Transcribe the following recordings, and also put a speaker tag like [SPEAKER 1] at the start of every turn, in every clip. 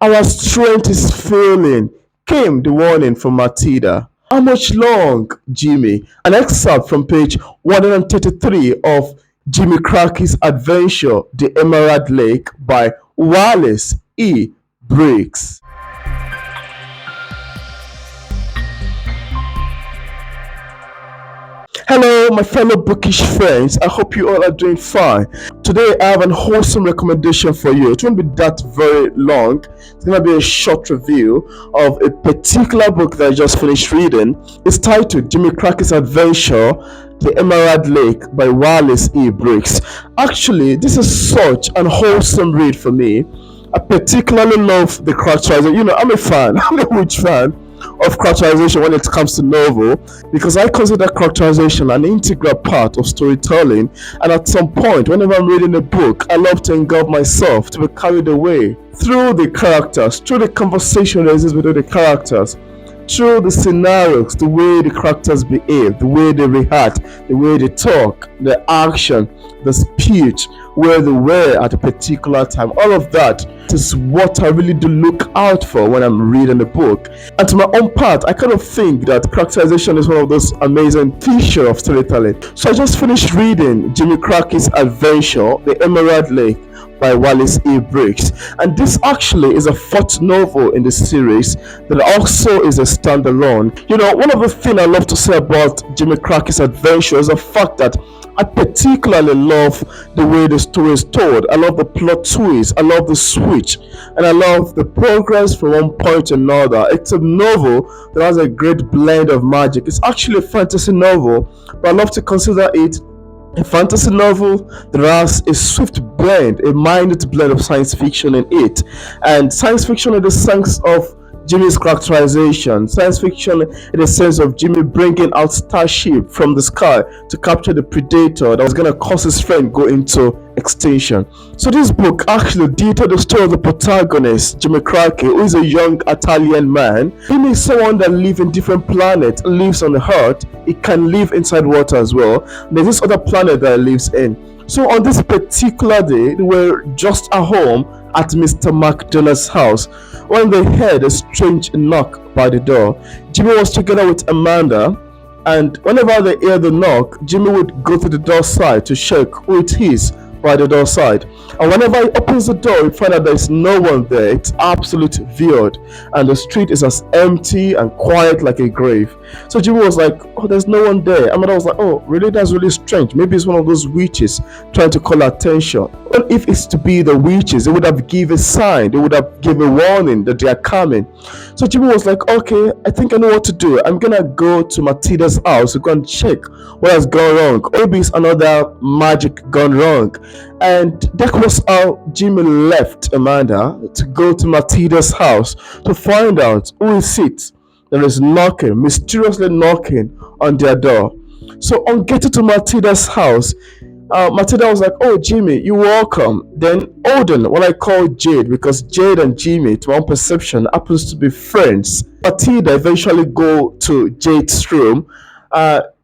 [SPEAKER 1] Our strength is failing, came the warning from Matilda. How much long, Jimmy? An excerpt from page 133 of Jimmy Cracky's Adventure, The Emerald Lake by Wallace E. Briggs. Hello, my fellow bookish friends. I hope you all are doing fine. Today, I have an wholesome recommendation for you. It won't be that very long. It's going to be a short review of a particular book that I just finished reading. It's titled Jimmy Cracky's Adventure, The Emerald Lake by Wallace E. Briggs. Actually, this is such an wholesome read for me. I particularly love the characterization. I'm a fan. I'm a huge fan of characterization when it comes to novel, because I consider characterization an integral part of storytelling, and at some point whenever I'm reading a book, I love to engulf myself, to be carried away through the characters, through the conversation that exists between the characters, through the scenarios, the way the characters behave, the way they react, the way they talk, the action, the speech, where they were at a particular time. All of that is what I really do look out for when I'm reading a book. And to my own part, I kind of think that characterization is one of those amazing features of storytelling. So I just finished reading Jimmy Cracky's Adventure, The Emerald Lake by Wallace E. Briggs. And this actually is a fourth novel in the series that also is a standalone. One of the things I love to say about Jimmy Cracky's Adventure is the fact that I particularly love the way the story is told. I love the plot twist, I love the switch, and I love the progress from one point to another. It's a novel that has a great blend of magic. It's actually a fantasy novel, but I love to consider it a fantasy novel that has a swift blend, a minute blend of science fiction in it. And science fiction in the sense of Jimmy's characterization, science fiction in the sense of Jimmy bringing out starship from the sky to capture the predator that was going to cause his friend go into extinction. So this book actually detailed the story of the protagonist, Jimmy Cracky, who is a young Italian man. Jimmy is someone that lives in different planets, lives on the Earth. He can live inside water as well. There's this other planet that he lives in. So on this particular day, they were just at home at Mr. McDonald's house when they heard a strange knock by the door. Jimmy was together with Amanda, and whenever they hear the knock, Jimmy would go to the door side to check who it is by the door side. And whenever he opens the door, he finds that there's no one there. It's absolute void, and the street is as empty and quiet like a grave. So Jimmy was like, "Oh, there's no one there." Amanda was like, "Oh, really? That's really strange. Maybe it's one of those witches trying to call attention." Well, if it's to be the witches, they would have given a sign. They would have given a warning that they are coming. So Jimmy was like, "Okay, I think I know what to do. I'm gonna go to Matilda's house to go and check what has gone wrong. Maybe it's another magic gone wrong." And that was how Jimmy left Amanda to go to Matilda's house to find out who is it that is knocking, mysteriously knocking on their door. So on getting to Matilda's house, Matilda was like, "Oh, Jimmy, you're welcome." Then Odin, what I call Jade, because Jade and Jimmy, to my own perception, happens to be friends. Matilda eventually go to Jade's room.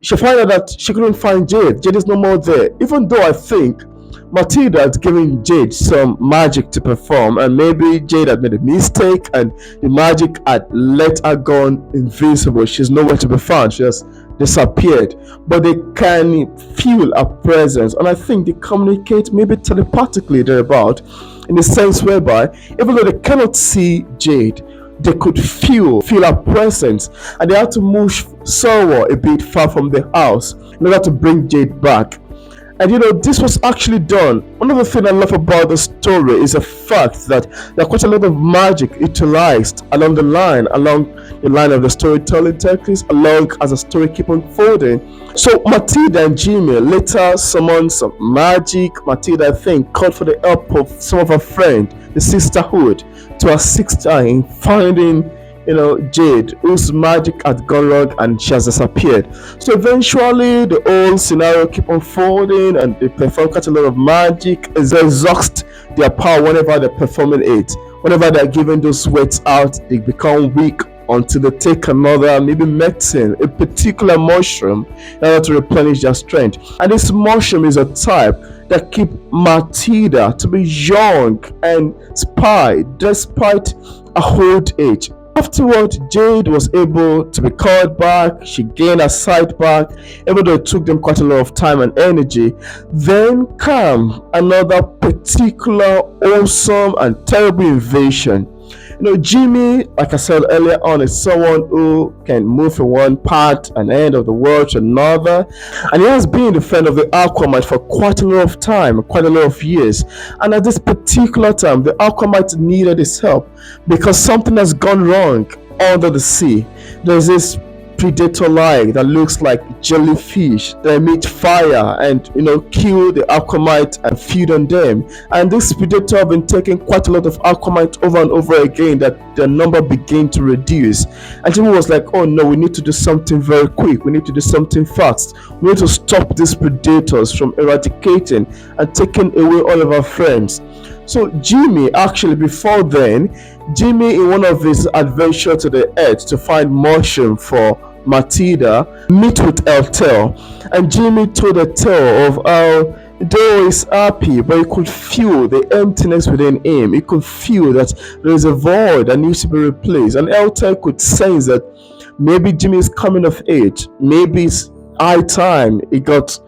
[SPEAKER 1] She found out that she couldn't find Jade. Jade is no more there. Even though I think Matilda had given Jade some magic to perform, and maybe Jade had made a mistake and the magic had let her go invincible. She's nowhere to be found. She has disappeared. But they can feel her presence, and I think they communicate maybe telepathically thereabout, in the sense whereby even though they cannot see Jade, they could feel her presence, and they had to move somewhere a bit far from the house in order to bring Jade back. And this was actually done. One of the things I love about the story is the fact that there are quite a lot of magic utilized along the line of the storytelling techniques, along as the story keeps unfolding. So Matilda and Jimmy later summoned some magic. Matilda, I think, called for the help of some of her friends, the sisterhood, to assist her in finding Jade, whose magic had gone wrong and she has disappeared. So eventually the whole scenario keep unfolding, and they perform quite a lot of magic. They exhaust their power whenever they're performing it. Whenever they're giving those words out, they become weak until they take another, maybe medicine, a particular mushroom, in order to replenish their strength. And this mushroom is a type that keep Matilda to be young and spry despite her old age. Afterward, Jade was able to be called back. She gained her sight back, even though it took them quite a lot of time and energy. Then came another particular awesome and terrible invasion. Jimmy, like I said earlier on, is someone who can move from one part and end of the world to another, and he has been the friend of the Aquamite for quite a lot of time, quite a lot of years. And at this particular time, the Aquamite needed his help because something has gone wrong under the sea. There's this predator-like that looks like jellyfish that emit fire and kill the aquamite and feed on them. And this predator have been taking quite a lot of aquamite over and over again, that their number began to reduce. And Jimmy was like, oh no, we need to do something very quick, we need to do something fast, we need to stop these predators from eradicating and taking away all of our friends. So Jimmy, actually before then, Jimmy, in one of his adventures to the earth to find mushroom for Matilda, meet with Eltel, and Jimmy told a tale of how though he's happy, but he could feel the emptiness within him. He could feel that there is a void that needs to be replaced, and Eltel could sense that maybe Jimmy is coming of age, maybe it's high time he got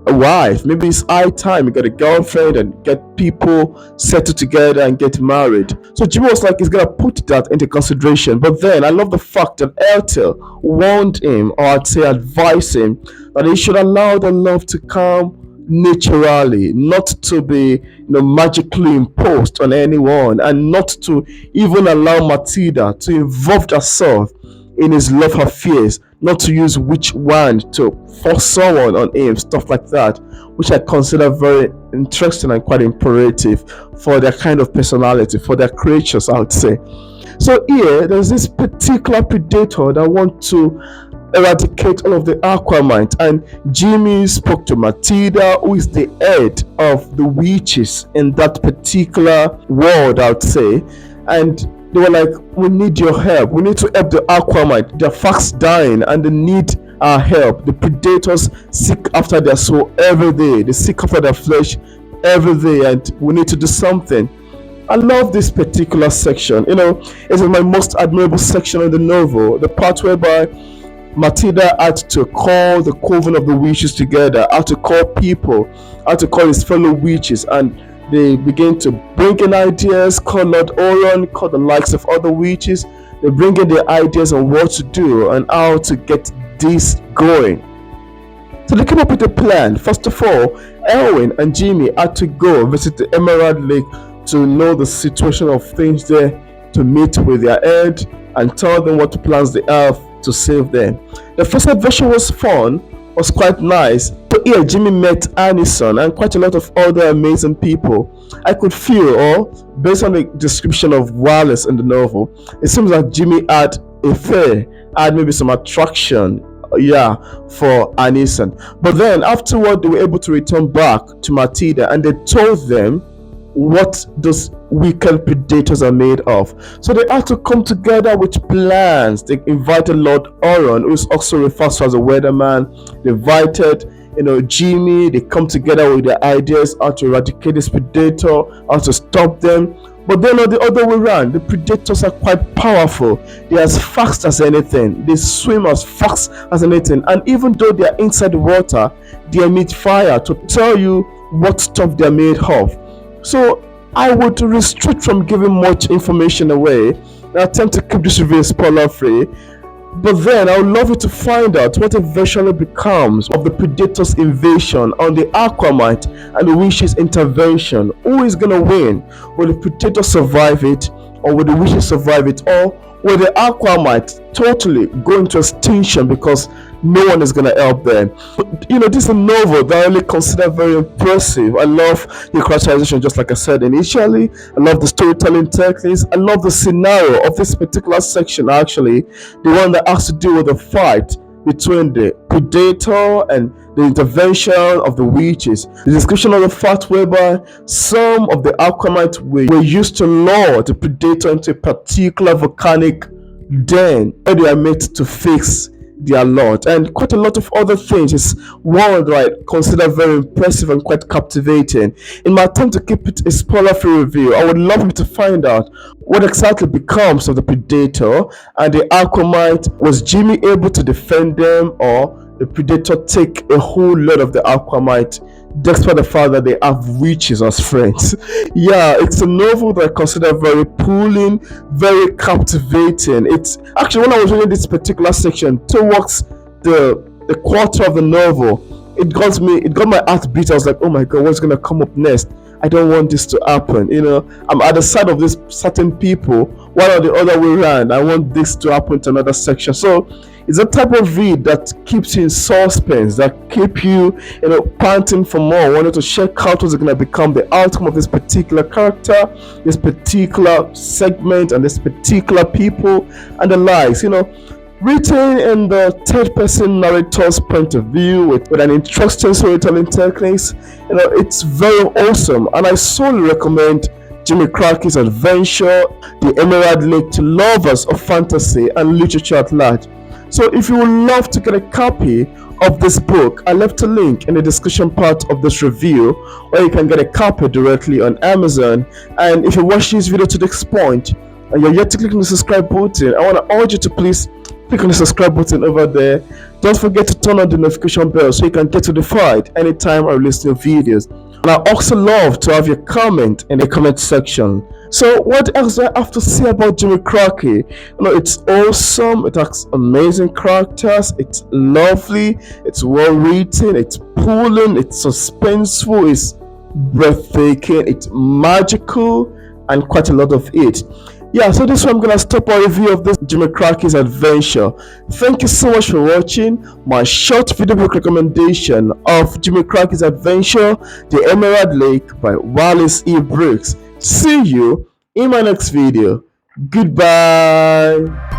[SPEAKER 1] a wife, maybe it's high time he got a girlfriend and get people settled together and get married. So Jimmy was like, he's gonna put that into consideration. But then I love the fact that Eltel warned him, or I'd say advised him, that he should allow the love to come naturally, not to be magically imposed on anyone, and not to even allow Matilda to involve herself in his love affairs, not to use witch wand to force someone on him, stuff like that, which I consider very interesting and quite imperative for their kind of personality, for their creatures, I would say. So here, there's this particular predator that wants to eradicate all of the aquamite, and Jimmy spoke to Matilda, who is the head of the witches in that particular world, I would say, and they were like, we need your help. We need to help the aquamite. They're fast dying and they need our help. The predators seek after their soul every day. They seek after their flesh every day, and we need to do something. I love this particular section. It's my most admirable section in the novel. The part whereby Matilda had to call the coven of the witches together, had to call people, had to call his fellow witches, and they begin to bring in ideas, call Lord Orion, call the likes of other witches. They bring in their ideas on what to do and how to get this going. So they came up with a plan. First of all, Elwin and Jimmy had to go visit the Emerald Lake to know the situation of things there, to meet with their head and tell them what plans they have to save them. The first adventure was fun, was quite nice. So here Jimmy met Anison and quite a lot of other amazing people. I could feel, or based on the description of Wallace in the novel, it seems like Jimmy had a fair, had maybe some attraction, for Anison. But then afterward, they were able to return back to Matilda, and they told them what those wicked predators are made of. So they had to come together with plans. They invited Lord Orion, who is also referred to as a weatherman. They invited Jimmy. They come together with their ideas how to eradicate this predator, how to stop them. But then on the other way around, the predators are quite powerful. They're as fast as anything. They swim as fast as anything. And even though they are inside the water, they emit fire to tell you what stuff they're made of. So I would restrict from giving much information away. I attempt to keep this review spoiler free. But then I would love you to find out what eventually becomes of the Predator's invasion on the Aquamite and the Witch's intervention. Who is gonna win? Will the Predator survive it, or will the Witches survive it, or will the Aquamite totally go into extinction because no one is gonna help them? This is a novel that I really consider very impressive. I love the characterization, just like I said initially. I love the storytelling techniques. I love the scenario of this particular section, actually, the one that has to do with the fight between the Predator and the intervention of the witches. The description of the fact whereby some of the Aquamite were used to lure the Predator into a particular volcanic den where they are made to fix their lot, and quite a lot of other things. Is one that I consider very impressive and quite captivating. In my attempt to keep it a spoiler-free review, I would love you to find out what exactly becomes of the Predator and the Aquamite. Was Jimmy able to defend them, or the Predator take a whole lot of the Aquamite, despite the fact that they have witches as friends? Yeah, it's a novel that I consider very pulling, very captivating. It's actually, when I was reading this particular section towards the quarter of the novel, it got my heart beat. I was like, oh my god, what's gonna come up next? I don't want this to happen. I'm at the side of these certain people, one or the other way around. I want this to happen to another section. So it's a type of read that keeps you in suspense, that keep you, panting for more, wanting to check out what's going to become the outcome of this particular character, this particular segment, and this particular people, and the likes. Written in the third person narrator's point of view with an interesting storytelling techniques. It's very awesome, and I solely recommend Jimmy Crickey's Adventure, The Emerald Lake, to lovers of fantasy and literature at large. So if you would love to get a copy of this book, I left a link in the description part of this review where you can get a copy directly on Amazon. And if you watch this video to this point and you're yet to click on the subscribe button, I want to urge you to please click on the subscribe button over there. Don't forget to turn on the notification bell so you can get notified anytime I release new videos. And I also love to have your comment in the comment section. So what else do I have to say about Jimmy Crickey? It's awesome. It has amazing characters. It's lovely. It's well written. It's pulling. It's suspenseful. It's breathtaking. It's magical, and quite a lot of it. Yeah, so this is where I'm gonna stop our review of this Jimmy Crickey's Adventure. Thank you so much for watching my short video book recommendation of Jimmy Crickey's Adventure, The Emerald Lake by Wallace E. Briggs. See you in my next video. Goodbye.